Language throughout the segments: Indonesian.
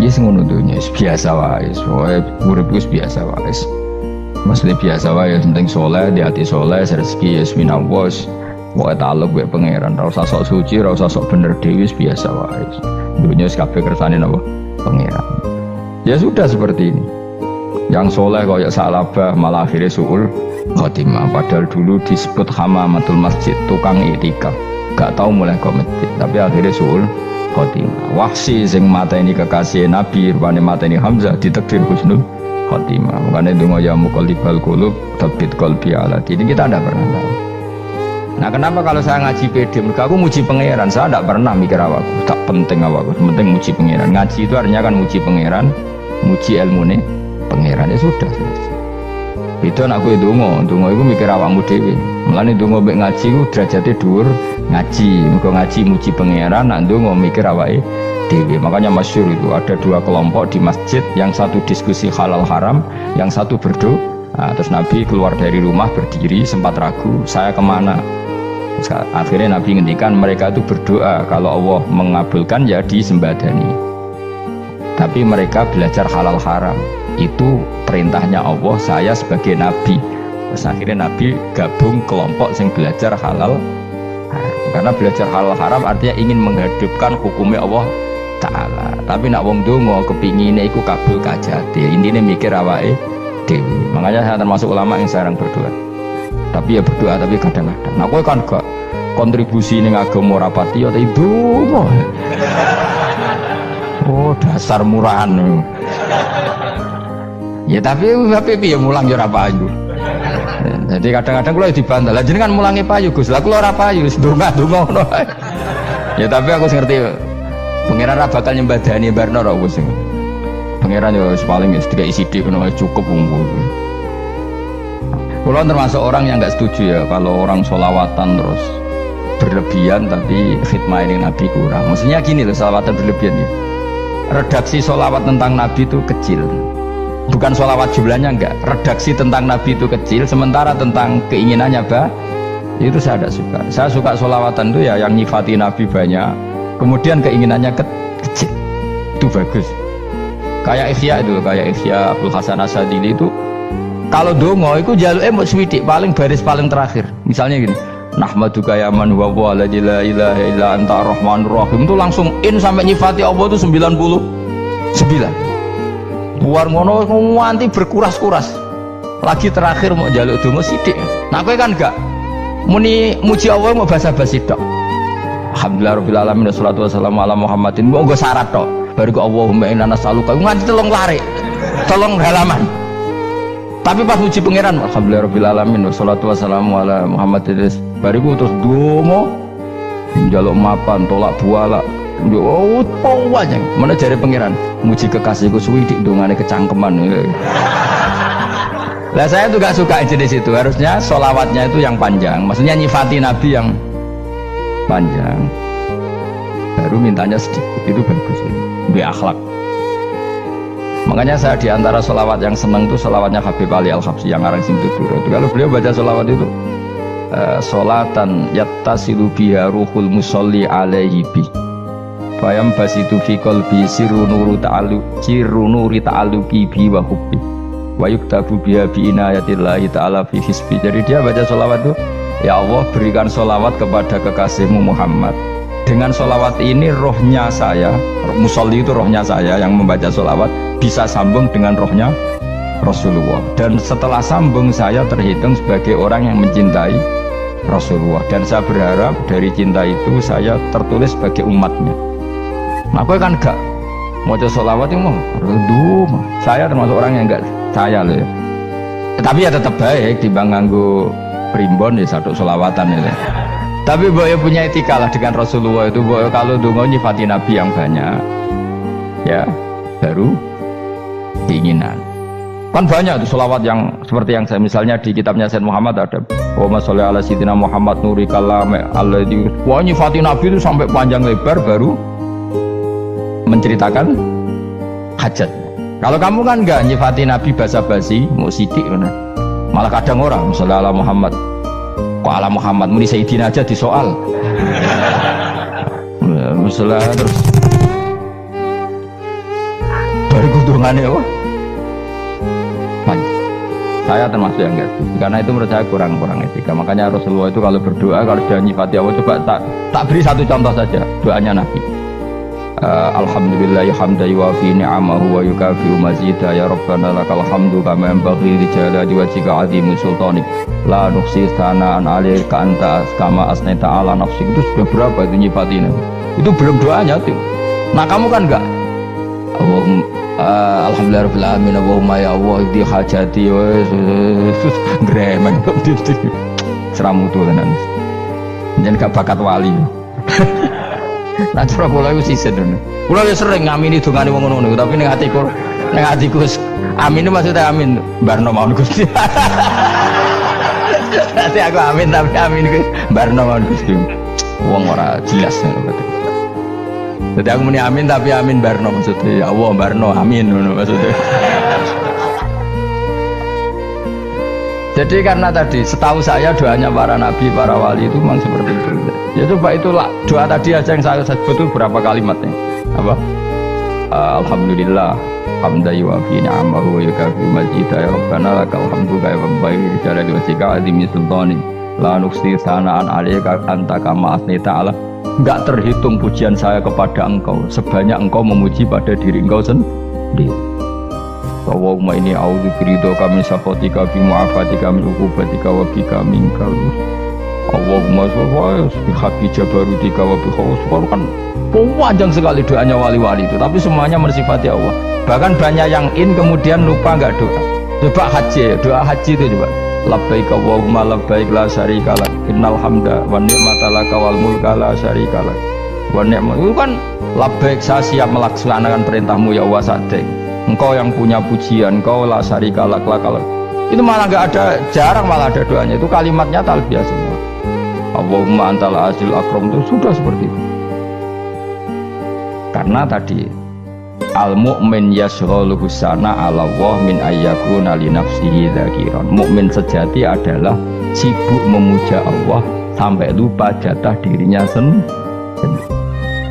Yes ngono dunya biasa wae, soalnya urip wis biasa wae. Maksudnya biasa wae, penting soleh, di hati soleh, rezeki yes minallah. Wae taluk wae pangeran, ora usah sok suci, ora usah sok bener dhewe biasa wae. Dunya wis kabeh kersane napa? Pangeran. Ya sudah seperti ini. Yang soleh kayak Salabah malah akhirnya suul khotimah. Padahal dulu disebut hamamatul masjid, tukang itikaf. Gak tahu mulai ke masjid, tapi akhirnya suul khotimah. Wahsi sing mata ini kekasih Nabi, rupanya mata ini Hamzah ditakdir husnul khotimah. Makanya donga ya muqallibal qulub tsabbit qalbi ala dini. Kita tidak pernah tahu. Nah kenapa kalau saya ngaji PD, mereka aku muji pangeran, saya tidak pernah mikir awakku, tak penting awakku, penting muji pangeran. Ngaji itu artinya kan muji pangeran, muji ilmu nih pangeran, ya sudah selesai. Itu anakku itu donga itu mikir awakmu dewi. Mulane donga mbek ngaji ku derajate dhuwur ngaji, mergo ngaji muji pangeran, nak donga mikir awake dewi. Makanya masyhur itu ada dua kelompok di masjid, yang satu diskusi halal haram, yang satu berdoa. Nah, terus Nabi keluar dari rumah berdiri, sempat ragu, saya kemana? Terus, akhirnya Nabi ngendikan mereka itu berdoa, kalau Allah mengabulkan ya disembadani. Tapi mereka belajar halal haram, itu perintahnya Allah, saya sebagai Nabi. Terus akhirnya Nabi gabung kelompok yang belajar halal haram. Karena belajar halal haram artinya ingin menghidupkan hukumnya Allah Ta'ala. Tapi nak wong donga kepinginnya iku kabul kajati, intinya mikir awake dewi. Makanya saya termasuk ulama yang jarang berdoa. Tapi ya berdoa, tapi kadang-kadang. Nah, kowe kan gak kontribusi ning agama rapati ya itu. Oh, dasar murahan. Ya tapi piye mulang ya ora payu. Jadi kadang-kadang kula dibantah. Lah jenengan mulangi payu, Gus. Lah kula ora payu, donga-donga ngono. Ya tapi aku ngerti pangeran ra bakal nyembadani barno ra wis. Pangeran ya paling sedikit sidik ngono cukup unggul. Kalau termasuk orang yang nggak setuju ya kalau orang sholawatan terus berlebihan tapi khidmah ini Nabi kurang. Maksudnya gini loh, sholawatan berlebihan ya. Redaksi sholawat tentang Nabi itu kecil, bukan sholawat jumlahnya enggak. Redaksi tentang Nabi itu kecil, sementara tentang keinginannya itu saya tidak suka. Saya suka sholawatan itu ya yang nyifati Nabi banyak, kemudian keinginannya kecil, itu bagus. Kayak Ihya itu, kayak Ihya Abdul Hasan Asadili itu kalau dongo itu jaluknya mau swidik paling baris paling terakhir. Misalnya gini, nahmaduka ya man huwa la ilaha illa anta rahmanur rahim, itu langsung in sampai nyifati Allah itu 99. Buar ngono nganti berkuras-kuras. Lagi terakhir mau jaluk dongo sidik. Nah kowe kan enggak muni muji Allah mau basa-basi tok. Alhamdulillahirabbil alamin wassalatu wassalamu ala Muhammadin. Mau nggo syarat tok. Baru ke Allahumma inna nas'aluka nganti telung lari. Telung halaman. Tapi pas muji pangeran alhamdulillahirabbil alamin wassalatu wassalamu ala Muhammadin. Bariku terus donga njaluk mapan tolak buala. Oh, aja. Mana jare pangeran muji kekasihku suwi dik dongane kecangkeman. Lah saya tuh gak suka jenis itu. Harusnya sholawatnya itu yang panjang. Maksudnya nyifati Nabi yang panjang. Baru mintanya sedikit, itu bagus ya. Bi akhlak. Makanya saya diantara sholawat yang senang itu sholawatnya Habib Ali Al-Habsyi yang ngarang Sing Tuturo. Kalau beliau baca sholawat itu sholatan yattasilu biha ruhul musolli alaihi bi fayam basitu fi qalbi sirru nuri ta'alluqi bi wa hubbi wa yuktabu biha bi inayatillahi ta'ala fi hisbi. Jadi dia baca sholawat itu, ya Allah berikan sholawat kepada kekasihmu Muhammad. Dengan sholawat ini rohnya saya, musolli itu rohnya saya yang membaca sholawat bisa sambung dengan rohnya Rasulullah, dan setelah sambung saya terhitung sebagai orang yang mencintai Rasulullah, dan saya berharap dari cinta itu saya tertulis sebagai umatnya. Nah aku kan enggak mau sholawat itu mau saya termasuk orang yang enggak saya loh ya. Tapi ya tetap baik dibanding nganggo primbon ya satu sholawatan ya. Tapi boyo punya etika lah dengan Rasulullah itu. Boyo kalau dongo nyifati Nabi yang banyak ya baru keinginan. Kan banyak tuh sholawat yang seperti yang saya misalnya di kitabnya Sayyid Muhammad ada Allahumma sholli ala sayyidina Muhammad nuri kalam alladzi. Wah nyifati Nabi itu sampai panjang lebar baru menceritakan hajat. Kalau kamu kan enggak nyifati Nabi basa-basi mau sidik kan. Malah kadang orang misalnya ala Muhammad kok ala Muhammad muni Sayyidina aja disoal. Misalnya terus baru kudungannya wah. Saya termasuk yang enggak setuju karena itu menurut saya kurang etika. Makanya Rasulullah itu kalau berdoa, kalau sudah nyifati Allah, coba tak beri satu contoh saja doanya Nabi. Alhamdulillah hamdan yuwafi ni'amahu wa yukafi'u mazidah ya Rabbana lakal hamdu kama yanbaghi li jalali wajhika 'azimi sultanik la nuhsi tsana'an 'alaika anta kama asnaita 'ala nafsik. Itu sudah berapa itu nyifatinya? Itu belum doanya tuh. Nah kamu kan enggak alhamdulillahirabbil alamin Allahumma ya Allah di hajati wes gremeng seramu tuh tenan. Jangan gak bakat wali. Nah cara kula iku sisen ngono. Kula ya sering ngamini dongane wong ngono tapi ning atiku amin maksudnya amin barno mawon Gusti. Nanti aku amin tapi amin ku barno mawon Gusti. Wong ora jelas ngono. Jadi aku muni amin tapi amin barno maksudnya ya Allah barno amin maksudnya. Jadi karena tadi setahu saya doanya para nabi, para wali itu memang seperti itu. Ya coba itulah doa tadi aja yang saya sebut itu berapa kalimatnya? Apa? Alhamdulillah hamdan yuwafi ni'amahu wa yukafi'u mazidah ya Rabbana lakal hamdu kama yanbaghi li jalali wajhika 'azimi sultanik la nuhsi tsana'an 'alaika anta kama asnaita 'ala. Enggak terhitung pujian saya kepada engkau sebanyak engkau memuji pada diri engkau sendiri. Allahumma inni a'udzubika ridhoka min sakhatika bi mu'afatika min uqubatika wa bika minkal. Allahumma sholli bi haqqi jabarutika wa bi khawfika. Kan panjang sekali doanya wali-wali itu, tapi semuanya mensifati Allah. Bahkan banyak yang kemudian lupa enggak doa. Coba haji, doa haji itu coba. Labbaik Allahumma labbaik la syarika lak innal hamda wa ni'mata laka wal mulka la syarika lak wa ni'mat. Itu kan labbaik saya siap melaksanakan perintahmu ya Allah sadek. Engkau yang punya pujian, engkau la syarika lak lakal. Itu malah enggak ada, jarang malah ada doanya. Itu kalimatnya talbiyah semua. Allahumma antal azil akram itu sudah seperti itu. Karena tadi al-mu'min yashghaluhu sana 'ala Allah min ayyakuna li nafsihi dzakiran. Mukmin sejati adalah sibuk memuja Allah sampai lupa jatah dirinya sendiri.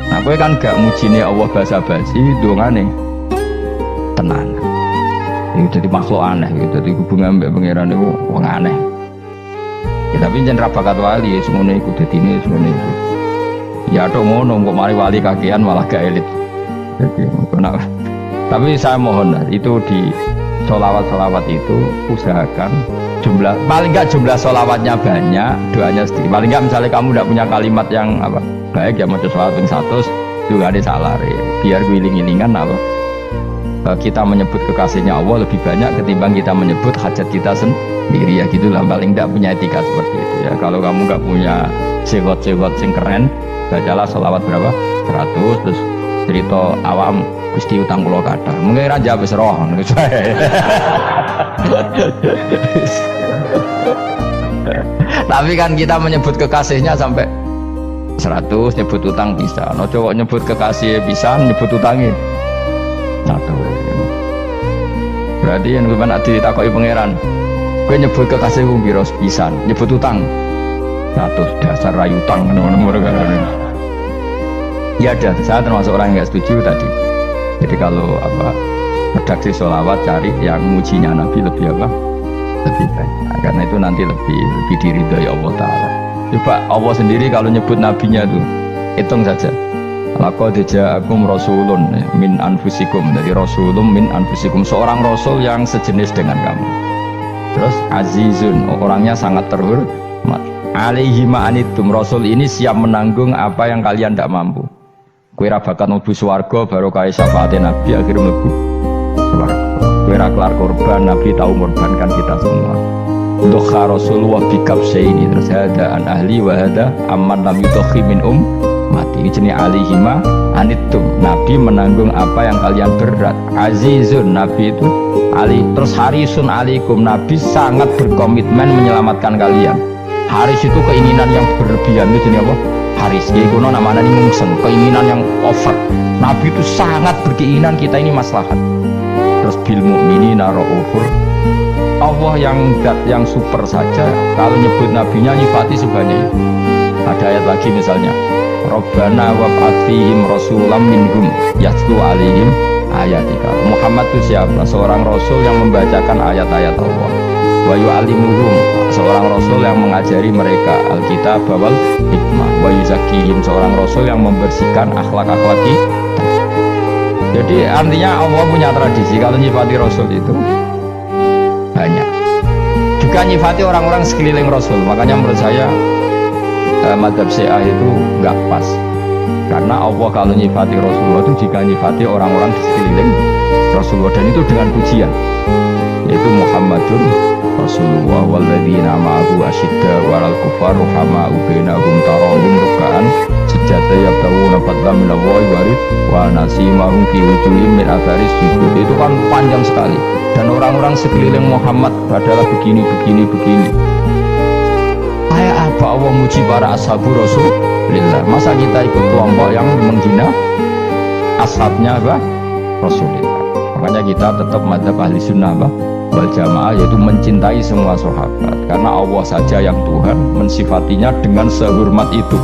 Nah, kowe kan gak mujine Allah basa-basi, dongane tenan. Itu jadi makhluk aneh gitu. Jadi hubungan mbek pangeran itu wong aneh. Ya, tapi jangan rapakat wali semuanya ikut detine semuanya ikut. Ya tok ngono kok mari wali kakean malah gak elit. Jadi, tapi saya mohon itu di sholawat itu usahakan jumlah paling enggak jumlah sholawatnya banyak, doanya sedikit. Paling enggak misalnya kamu tidak punya kalimat yang apa baik ya mau sholawat ping 100 juga ada salah biar giling-gilingan apa kita menyebut kekasihnya Allah lebih banyak ketimbang kita menyebut hajat kita sendiri ya gitulah. Paling enggak punya etika seperti itu ya. Kalau kamu enggak punya sewot-sewot sing keren bacalah sholawat berapa 100 terus cerita awam Gusti utang kula kathah. Mengke ra jawab wis roh. Tapi kan kita menyebut kekasihnya sampai 100 nyebut utang bisa. No cowok nyebut kekasih bisa nyebut utangnya. Satu. Berarti yang gimana ditakoki pangeran. Kowe nyebut kekasihmu piro pisan, nyebut utang 100 dasar rayu utang ngono-ngono kan. Ya ada, saya termasuk orang yang nggak setuju tadi. Jadi kalau apa redaksi sholawat cari yang mujinya Nabi lebih apa lebih banyak. Nah, karena itu nanti lebih diridhoi Allah Taala. Coba Allah sendiri kalau nyebut nabinya itu hitung saja. Laqad ja'akum rasulun min anfusikum, dari rasulun min anfusikum, seorang rasul yang sejenis dengan kamu. Terus azizun, orangnya sangat terhormat. Alaihi ma'anitum, rasul ini siap menanggung apa yang kalian tidak mampu. Kowe ra bakat mlebu swarga baru kaya syafaate Nabi akhir mlebu swarga. Kowe ra kelar korban, Nabi tahu mengorbankan kita semua. Dokha Rasulullah bikabsaini, terus hada an ahli wa hada amman lam yudokhi min mati. Ini alihima anitum, Nabi menanggung apa yang kalian berat. Azizun, Nabi itu ali, terus harisun alikum, Nabi sangat berkomitmen menyelamatkan kalian. Haris itu keinginan yang berlebihan, itu jenis apa? Haris, ya itu namanya ini mungseng, keinginan yang over. Nabi itu sangat berkeinginan kita ini maslahat. Terus bil mu'minina ra'ufur, Allah yang super saja kalau nyebut nabinya nyifati sebanyak itu. Ada ayat lagi misalnya, Rabbana wab'ath fihim rasulam minhum yatlu alaihim ayatika. Muhammad itu siapa? Seorang rasul yang membacakan ayat-ayat Allah. Wa yu'allimuhum, seorang rasul yang mengajari mereka Alkitab wal hikmah. Wa yuzakkihim, seorang rasul yang membersihkan akhlak-akhlak kita. Jadi artinya Allah punya tradisi kalau nyifati rasul itu banyak. Juga nyifati orang-orang sekeliling rasul. Makanya menurut saya mazhab Syiah itu enggak pas. Karena Allah kalau nyifati Rasulullah itu jika nyifati orang-orang di sekeliling Rasulullah, dan itu dengan pujian, yaitu Muhammadun Rasulullah walladzina ma'ahu asyidda walal kufar ruhama'u bainahum tarahum ruk'an sujada yabtawuna fadlan minallahi warid wa nasimahum fi wujuhihim min atharis sujud. Itu kan panjang sekali, dan orang-orang sekeliling Muhammad adalah begini. Kayak apa Allah muji para ashabu Rasulullah? Masa kita ikut kelompok yang menghina ashabnya apa? Rasulullah. Makanya kita tetap madzhab ahli sunnah wal jamaah, yaitu mencintai semua sahabat, karena Allah saja yang Tuhan mensifatinya dengan sehormat itu.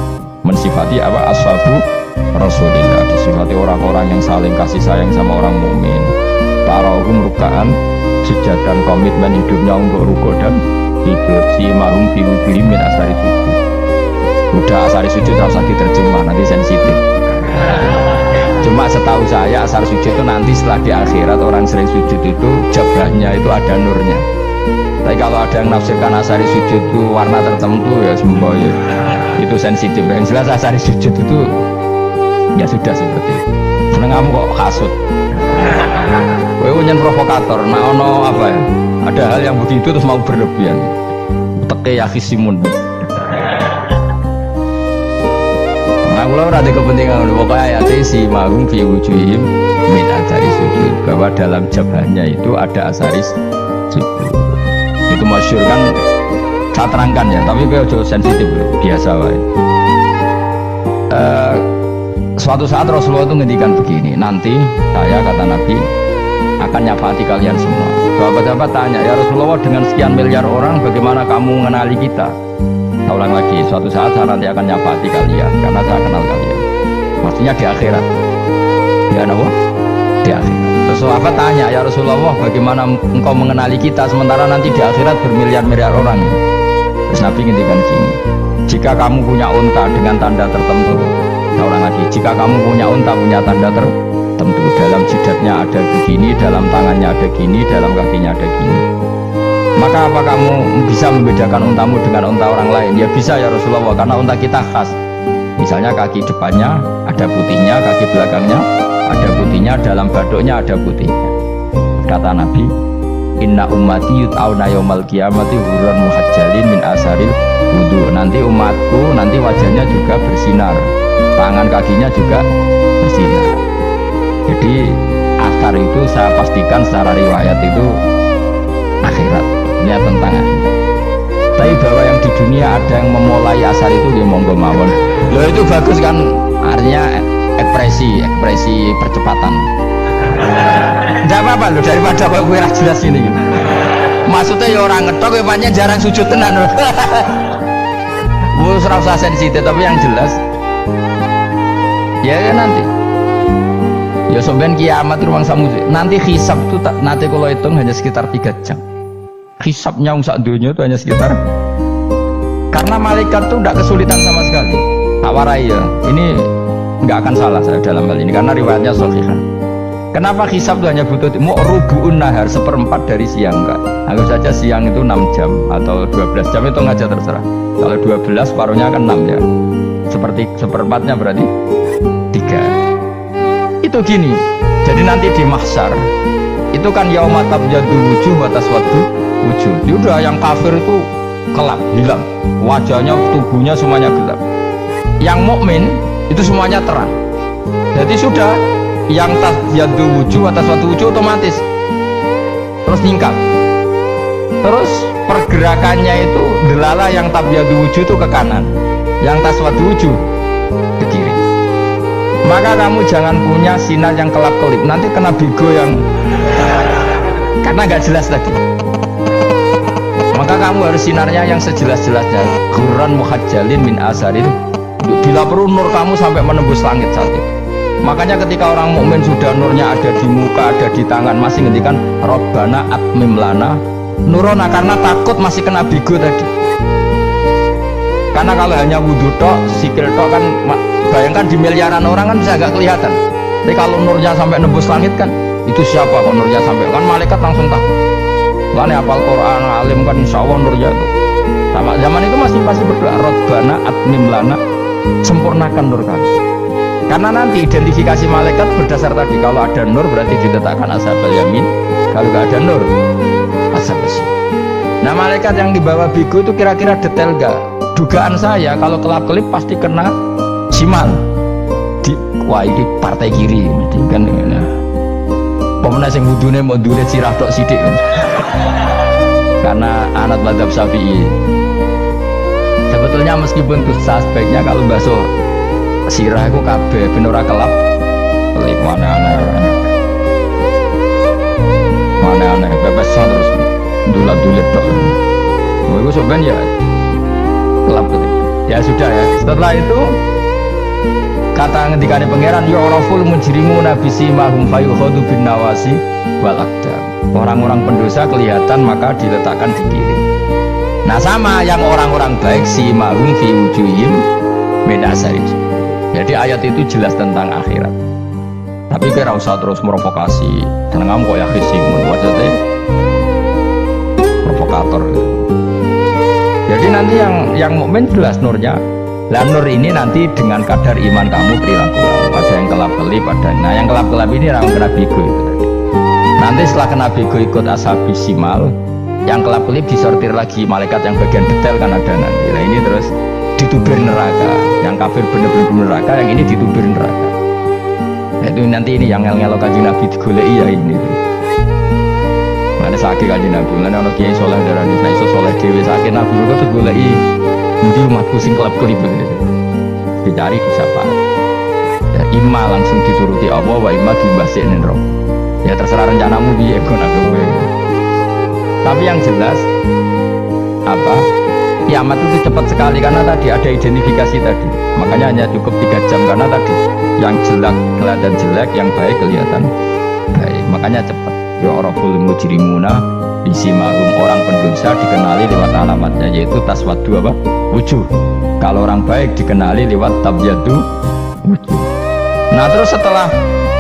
Mensifati apa? Ashabu Rasulullah, disifati orang-orang yang saling kasih sayang sama orang mukmin. Tarahum ruk'an, sujud dan komitmen hidupnya untuk rukuk dan hidup. Si mahum fi wujuhihim min asari sujud. Udah asari sujud harus diterjemah, nanti sensitif. Cuma setahu saya asar sujud itu nanti setelah di akhirat orang sering sujud itu jabahnya itu ada nurnya. Tapi kalau ada yang nafsirkan asari sujud itu warna tertentu ya semua ya, itu sensitif. Yang jelas asari sujud itu ya sudah seperti itu. Seneng kamu kok kasut. Kowe punya provokator. Nah ono apa ya? Ada hal yang begitu terus mau berlebihan. Teke yakisimun. Nah, kalau ada kepentingan pokoknya ayat si mahum fi wujuhihim min athari sujud, bahwa dalam jabahnya itu ada asaris sujud. Itu masyhur kan, saya terangkan ya, tapi kalau sensitif biasa wae. Suatu saat Rasulullah itu ngendikan begini, nanti saya kata Nabi akan nyafati kalian semua. Sahabat-sahabat tanya, ya Rasulullah dengan sekian miliar orang bagaimana kamu mengenali kita? Saya ulang lagi, suatu saat saya nanti akan nyafati kalian karena saya kenal kalian. Maksudnya di akhirat. Ya apa? Di akhirat. Terus sahabat tanya, ya Rasulullah bagaimana engkau mengenali kita sementara nanti di akhirat bermiliar-miliar orang? Terus Nabi ngendikan gini, jika kamu punya unta dengan tanda tertentu, saya ulang lagi, jika kamu punya unta punya tanda tertentu, dalam jidatnya ada begini, dalam tangannya ada gini, dalam kakinya ada gini, maka apa kamu bisa membedakan untamu dengan unta orang lain? Ya bisa ya Rasulullah, karena unta kita khas. Misalnya kaki depannya ada putihnya, kaki belakangnya ada putihnya, dalam baduknya ada putihnya. Kata Nabi, inna ummati yut'auna yaumal qiyamati hurran muhajjalin min asaril wudu. Nanti umatku nanti wajahnya juga bersinar, tangan kakinya juga bersinar. Jadi asar itu saya pastikan secara riwayat itu akhirat, ini tentang akhirat. Tapi bahwa yang di dunia ada yang memulai asar itu dia monggo mawon. Loh itu bagus kan, artinya ekspresi percepatan. Tidak apa-apa loh, daripada gue jelas ini. Maksudnya ya orang ngetok ya banyak jarang sujud tenan. Gue serasa sensitif, tapi yang jelas ya nanti. Ya sampean kiamat ruang samu. Nanti hisab itu nanti kalau hitung hanya sekitar 3 jam. Hisabnya sak dunia itu hanya sekitar, karena malaikat itu tidak kesulitan sama sekali. Tak warai ya, ini nggak akan salah saya dalam hal ini karena riwayatnya sahihah. Kenapa hisab itu hanya butuh mau rubu'un nahar, seperempat dari siang enggak? Anggap saja siang itu 6 jam atau 12 jam itu aja terserah. Kalau 12 separuhnya kan 6 ya. Seperti seperempatnya berarti 3. Itu gini. Jadi nanti di mahsyar itu kan yauma tabyadu wujuh wa taswaddu wujuh. Udah yang kafir itu kelap, hilang. Wajahnya, tubuhnya semuanya gelap. Yang mukmin itu semuanya terang. Jadi sudah yang tabyadu wujuh wa taswaddu wujuh otomatis terus nyingkap. Terus pergerakannya itu delala yang tabyadu wujuh itu ke kanan, yang taswaddu wujuh ke kiri. Maka kamu jangan punya sinar yang kelap-kelip, nanti kena bigo yang karena nggak jelas tadi. Maka kamu harus sinarnya yang sejelas-jelasnya, ghurran muhajjalin min asaril. Bila perlu nur kamu sampai menembus langit saat itu. Makanya ketika orang mukmin sudah nurnya ada di muka, ada di tangan, masih ngendikan Rabbana atmim lana nurona, karena takut masih kena bigo tadi. Karena kalau hanya wudhu tok, sikil tok kan, bayangkan di miliaran orang kan bisa agak kelihatan. Tapi kalau nurnya sampai nembus langit kan, itu siapa kok nurnya sampai, kan malaikat langsung tahu. Lalu hafal Quran, alim kan insya Allah nurnya itu. Sama zaman itu masih berdoa Rabbana atmim lana, sempurnakan nur kami. Karena nanti identifikasi malaikat berdasar tadi, kalau ada nur berarti diletakkan ashabul yamin, kalau nggak ada nur ashabul shimal. Nah malaikat yang dibawa bigo itu kira-kira detail gak? Dugaan saya kalau kelap-kelip pasti kena simal. Wah ini partai kiri kan, pemenang yang wudhunya mau dulet sirah tok sidik karena anak mazhab Syafi'i. Sebetulnya meskipun dosa sebaiknya kalau basuh sirah itu kabeh ben ora kelap kelip, mana aneh bebesan terus dulat-dulit tok. Itu sebenarnya ya kelap kelip. Ya sudah ya. Setelah itu kata ngendikane pangeran yu'raful mujrimuna bisimahum fayukhadhu bin nawasi wal aqdam. Orang-orang pendosa kelihatan maka diletakkan di kiri. Nah sama yang orang-orang baik simahum fi wujuhim min asari. Jadi ayat itu jelas tentang akhirat. Tapi kira usah terus merovokasi. Karena kamu kok ya khisimun maksudnya provokator gitu. Jadi nanti yang mukmin jelas nurnya. Lah nur ini nanti dengan kadar iman kamu, perilaku kamu. Ada yang kelap-kelip, ada. Nah yang kelap-kelip ini orang kena bigo itu tadi. Nanti setelah kena bigo ikut ashabi simal, yang kelap-kelip disortir lagi malaikat yang bagian detail kan ada nanti. Nah ini terus ditubir neraka. Yang kafir bener-bener neraka, yang ini ditubir neraka. Nah itu nanti ini yang ngel-ngelo kanjeng Nabi digoleki ya ini. Mana sakit kanjeng Nabi, mana ono kiai soleh darani, nah iso soleh dhewe sakit Nabi kok terus goleki. Nanti umatku sing kelap-kelip dicari di sapa. Ya imma langsung dituruti Allah, wa imma dibasikne roh. Ya terserah rencanamu piye kon aku kowe. Tapi yang jelas apa? Kiamat itu cepat sekali karena tadi ada identifikasi tadi. Makanya hanya cukup 3 jam karena tadi yang jelek kelihatan jelek, yang baik kelihatan baik. Makanya cepat. Ya oraful mujrimuna bisimahum, orang pendosa dikenali lewat alamatnya yaitu taswaddu apa? Wujuh. Kalau orang baik dikenali lewat tabyadu wujuh. Nah terus setelah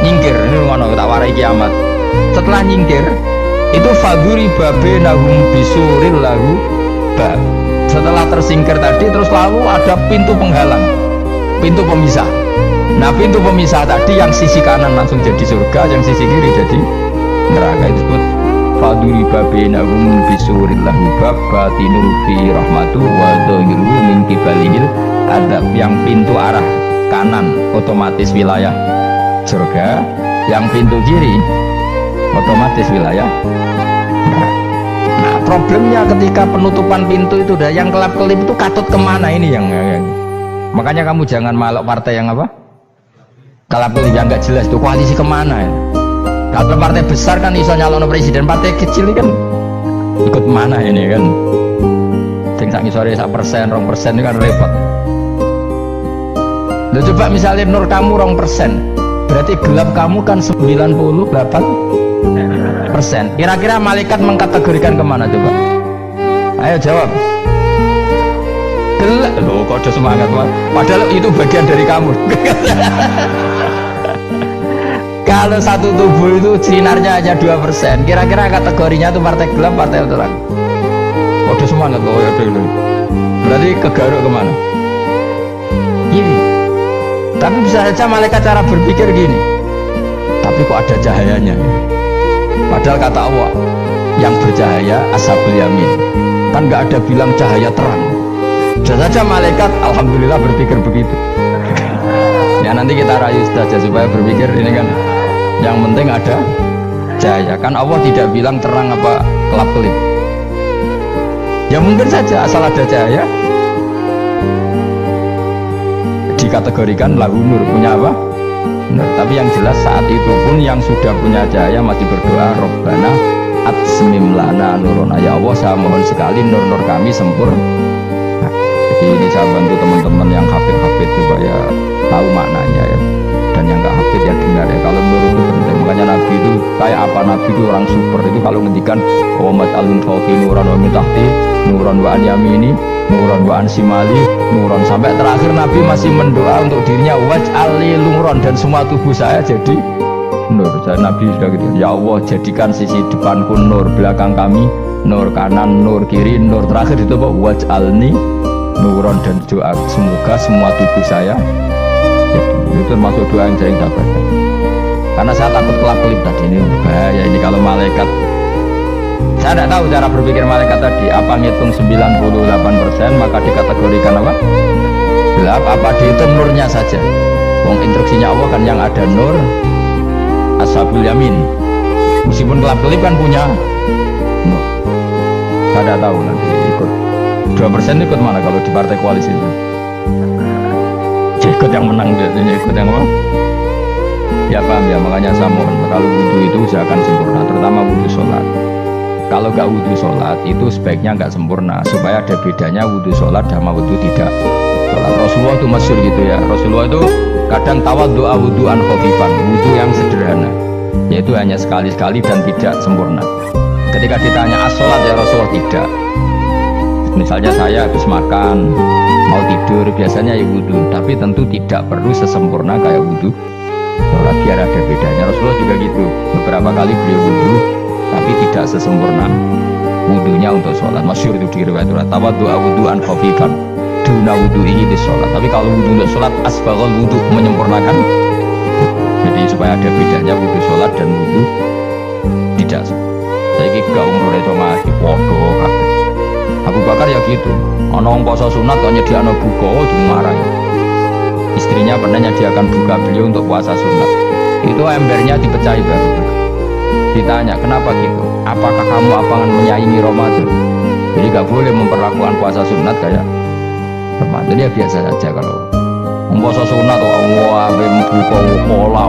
nyingkir, ini ngono tak warai kiamat. Setelah nyingkir itu faduri babenahum bisuril lahu bab. Setelah tersingkir tadi terus lalu ada pintu penghalang, pintu pemisah. Nah pintu pemisah tadi yang sisi kanan langsung jadi surga, yang sisi kiri jadi neraka, itu disebut faduri babenahum bisuril lahu bab batinul fi rahmatu wa dhahiru min kibalihil adab. Yang pintu arah kanan otomatis wilayah surga, yang pintu kiri otomatis wilayah neraka. Nah problemnya ketika penutupan pintu itu udah yang kelap-kelip itu katut kemana ini yang makanya kamu jangan malok partai yang apa kelap-kelip yang gak jelas itu koalisi kemana ya. Kalau partai besar kan iso nyalon presiden, partai kecil ini kan ikut mana ini kan sing sak ngisore 1%, 2% ini kan repot. Nah, coba misalnya nur kamu 2%, berarti gelap kamu kan 98%. Kira-kira malaikat mengkategorikan kemana coba? Ayo jawab. Gelap loh, kode semangat padahal itu bagian dari kamu. Kalau satu tubuh itu sinarnya hanya 2%, kira-kira kategorinya itu partai gelap, partai terang. Kode semangat kok ya dulu. Berarti kegaruk kemana? Ini. Tapi bisa saja malaikat cara berpikir gini. Tapi kok ada cahayanya? Padahal kata Allah yang bercahaya ashabul yamin. Kan nggak ada bilang cahaya terang. Bisa saja malaikat alhamdulillah berpikir begitu. Ya nanti kita rayu saja supaya berpikir ini kan yang penting ada cahaya. Kan Allah tidak bilang terang apa kelap-kelip. Ya mungkin saja asal ada cahaya dikategorikan lahu nur, punya apa? Nur. Tapi yang jelas saat itu pun yang sudah punya cahaya masih berdoa Rabbana atsmim lana nuruna, ya Allah saya mohon sekali nur-nur kami sempurna. Jadi ini saya bantu teman-teman yang hafid-hafid supaya tahu maknanya ya. dan yang nggak hafid ya dengar ya. Kalau nur itu penting, makanya Nabi itu kayak apa, Nabi itu orang super itu kalau ngendikan Muhammad al-min fawqi nuran wa min tahti nuran wa an yamini nuran wa an simali nuran, sampai terakhir Nabi masih mendoa untuk dirinya waj'al li nuran, dan semua tubuh saya jadi nur. Nabi sudah gitu, ya Allah jadikan sisi depanku nur, belakang kami nur, kanan nur, kiri nur, terakhir itu apa, waj'alni nuron, dan doa semoga semua tubuh saya jadi, itu termasuk doa yang sering saya baca. Karena saya takut kelap-kelip tadi, ini bahaya ini kalau malaikat. Saya tidak tahu cara berpikir malaikat tadi, apa ngitung 98% maka dikategorikan apa? Gelap, apa dihitung nurnya saja? Wong instruksinya Allah kan yang ada nur ashabul yamin, meskipun kelap-kelip kan punya nur. Saya tidak tahu nanti ikut 2% ikut mana kalau di partai koalisi itu? Ikut yang menang, jadinya ikut yang apa? Ya paham ya, makanya saya mohon kalau wudhu itu usahakan sempurna, terutama wudhu sholat. Kalau gak wudhu sholat itu sebaiknya gak sempurna, supaya ada bedanya wudhu sholat sama wudhu tidak sholat. Rasulullah itu masyhur gitu ya, Rasulullah itu kadang tawadhu wudhu'an khafifan, wudhu yang sederhana, yaitu hanya sekali-sekali dan tidak sempurna. Ketika ditanya as-sholat ya Rasulullah tidak. Misalnya saya habis makan mau tidur biasanya ya wudhu, tapi tentu tidak perlu sesempurna kayak wudhu sholat, biar ada bedanya. Rasulullah juga gitu, beberapa kali beliau wudhu tapi tidak sesempurna wudhunya untuk sholat. Masyhur itu di riwayat tawadhu wudhu'an khafifan duna wudhu'ihi di sholat, tapi kalau wudhu untuk sholat asbaghal wudhu, menyempurnakan. Jadi supaya ada bedanya wudhu sholat dan wudhu tidak. Saya gak umur itu masih podo kabeh. Abu Bakar ya gitu, ono poso sunat kok nyediakno buka dimarahi. Istrinya pernah nyediakan buka beliau untuk puasa sunat, itu embernya dipecahi baru. Ditanya kenapa gitu, apakah kamu akan menyaingi Ramadan? Jadi gak boleh memperlakukan puasa sunat kayak Ramadan, ya biasa saja. Kalau puasa sunat wah buka pola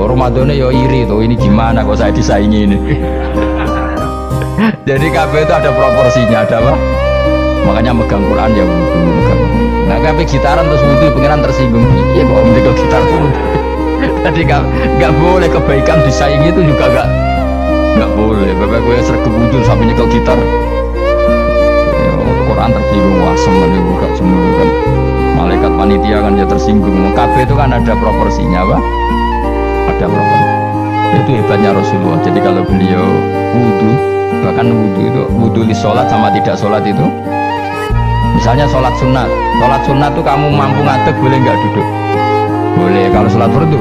Ramadannya ya iri tuh, ini gimana kok saya disaingi ini. Jadi kabeh itu ada proporsinya, ada apa? Makanya megang Quran ya wudhu, megang. Nah kabeh gitaran terus wudhu, pengiran tersinggung. Iya kok megang gitar wudhu. Jadi gak boleh kebaikan disaingi itu juga gak boleh. Bapak gue sergap wudhu sampai nyekel gitar. Ya, Quran tersinggung, wah semen ya buka semua kan. Malaikat panitia kan ya tersinggung. Kabeh itu kan ada proporsinya, apa? Ada proporsi. Itu hebatnya Rasulullah. Jadi kalau beliau wudhu, bahkan wudhu li sholat sama tidak sholat itu, misalnya sholat sunat tuh kamu mampu ngadeg boleh nggak duduk? Boleh. Kalau sholat fardu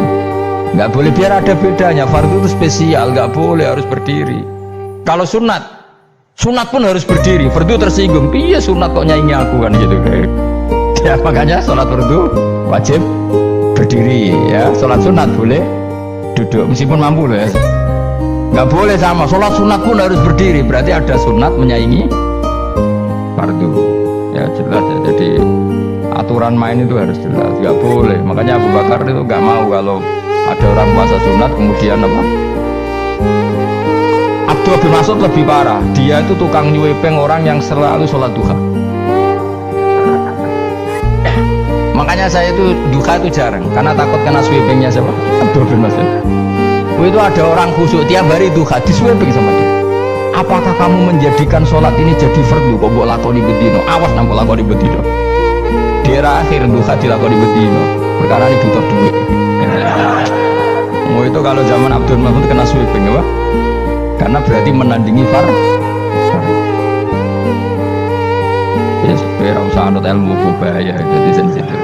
nggak boleh, biar ada bedanya. Fardu itu spesial, nggak boleh, harus berdiri. Kalau sunat pun harus berdiri. Fardu tersinggung, iya sunat kok nyaingi aku kan gitu. Ya makanya sholat fardu wajib berdiri ya, sholat sunat boleh duduk meskipun mampu loh ya. Nggak boleh sama, sholat sunat pun harus berdiri, berarti ada sunat menyaingi fardu. Ya jelas ya, jadi aturan main itu harus jelas, nggak boleh. Makanya Abu Bakar itu nggak mau kalau ada orang puasa sunat kemudian apa? Abdullah bin Mas'ud lebih parah, dia itu tukang nyuepeng orang yang selalu sholat duha. Makanya saya itu duha itu jarang, karena takut kena sweepingnya siapa? Abdullah bin Mas'ud. Itu ada orang khusyuk tiap hari duha disweeping sama dia. Apakah kamu menjadikan sholat ini jadi fardu kok mbok lakoni bedino? Awas nang mbok lakoni bedino. Di era akhir duha dilakoni bedino, perkara ini butuh duit. Mau itu kalau zaman Abdul Mahmud kena sweeping ya, karena berarti menandingi ya supaya usah anut ilmu bahaya, jadi sensitif.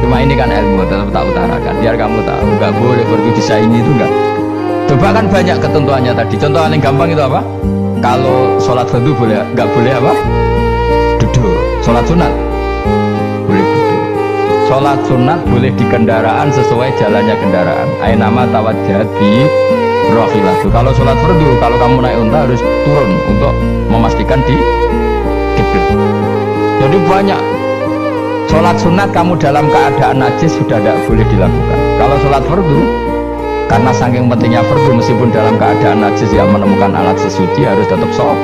Cuma ini kan ilmu, tetap tak utarakan biar kamu tahu, nggak boleh fardu disaingi itu enggak. Coba kan banyak ketentuannya tadi. Contoh paling gampang itu apa? Kalau sholat fardu boleh, nggak boleh apa? Duduk. Sholat sunat boleh duduk. Sholat sunat boleh di kendaraan sesuai jalannya kendaraan. Ainama tawajjahat bi rohilah. Kalau sholat fardu, kalau kamu naik unta harus turun untuk memastikan di kiblat. Jadi banyak. Sholat sunat kamu dalam keadaan najis sudah tidak boleh dilakukan. Kalau sholat fardu, karena saking pentingnya fardu, meskipun dalam keadaan najis yang menemukan alat sesuci harus tetap sholat.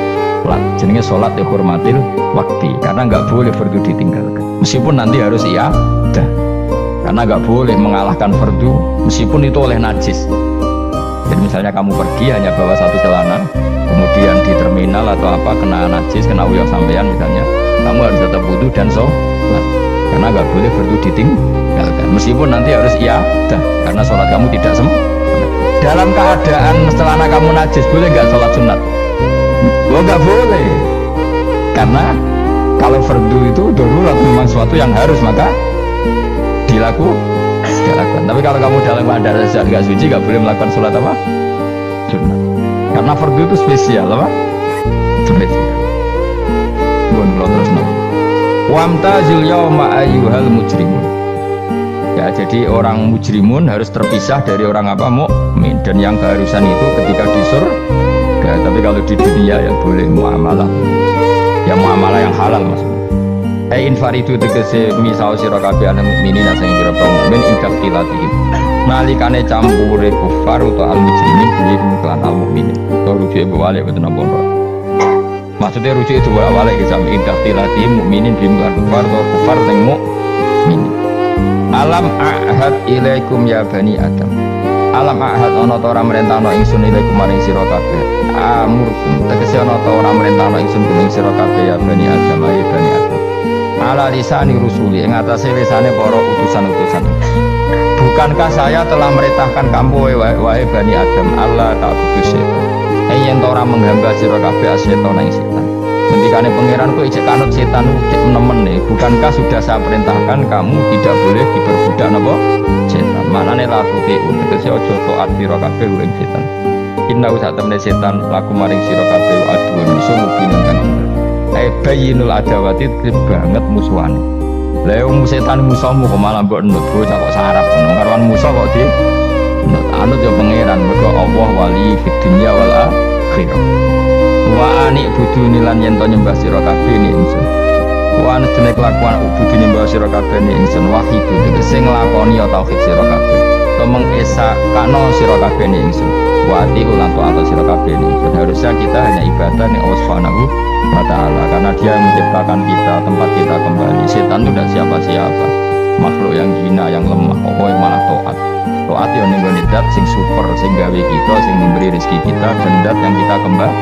Jenenge sholat dihormatil waktu, karena nggak boleh fardu ditinggalkan. Meskipun nanti harus iya, dah. karena nggak boleh mengalahkan fardu meskipun itu oleh najis. Jadi misalnya kamu pergi hanya bawa satu celana, kemudian di terminal atau apa kena najis, kena uyah sampean misalnya, kamu harus tetap wudu dan sholat karena nggak boleh fardu ditinggalkan meskipun nanti harus iyadah karena sholat kamu tidak sempurna. Dalam keadaan celana kamu najis boleh nggak sholat sunat? Oh nggak boleh, karena kalau fardu itu darurat memang sesuatu yang harus maka dilakukan. Tapi kalau kamu dalam keadaan nggak suci nggak boleh melakukan sholat apa? Sunat. Karena fardu itu spesial apa? Spesial. Bukan lo terus no. Wamtazil yawma ayyuhal mujrimun. Ya, jadi orang mujrimun harus terpisah dari orang apa? Mukmin. Dan yang keharusan itu ketika di surga. Tapi kalau di dunia ya boleh muamalah. Ya muamalah yang halal maksudnya. Infaridu tegese misal sira kabeh ana mukminin sing kira mukmin indah tilatihim. Nalikane campure kufar utawa al mujrimin bihim lan al mukminin. To rujuk balik boten napa. Maksudnya rujuk itu balik ke jam indah tilatihim mukminin bihim lan kufar utawa kufar ning mukmin. Alam ahad ilaikum ya bani Adam. Alam ahad ana ta ora merentano ingsun ilaikum maring sira kabeh. Amurkum tegese ana ta ora merentano ingsun kuning sira kabeh ya bani Adam ya bani Adam. Ala lisani rusuli ing atase lisane para utusan-utusan. Bukankah saya telah merintahkan kamu wahai bani Adam Allah ta'budu setan. Yen ta ora menghamba sira kabeh setan ing setan. Ngendikane pangeranku ijek kanut setan cek nemen nih. Bukankah sudah saya perintahkan kamu tidak boleh diperbudak napa setan. Manane la tuti'u tegese aja taat sira kabeh ing setan. Inna usa temne setan laku maring sira kabeh aduun iso mungkin kan. Bayinul adawati banget musuhane. Lah wong setan musuhmu kok malah mbok nut bocah kok sarap ngono. Karuan musuh kok di nut anut ya pangeran mergo Allah wali fid dunya wal akhirah. Wa ani buduni lan yen to nyembah sira kabeh ni ingsun. Wa ana dene kelakuan ubudu nyembah sira kabeh ni ingsun wahidu tegese nglakoni tauhid sira kabeh. To mengesakno sira kabeh ni ingsun. Wa ati ulan to atau sira kabeh ni ingsun. Harusnya kita hanya ibadah ning Allah Subhanahu wa ta'ala karena dia yang menciptakan kita, tempat kita kembali. Setan itu tidak siapa-siapa, makhluk yang hina, yang lemah, pokoknya malah taat yang nengoni dat sing super, sing gawe kita, sing memberi rezeki kita, dan dat yang kita kembali.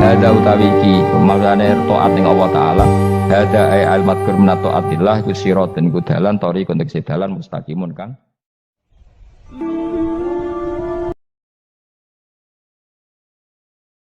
Ada utawi ki maksudane taat ning Allah taala. Ada ay al madkur min taatillah ku sirat dan ku dalan tori kontek sedalan mustaqimun kang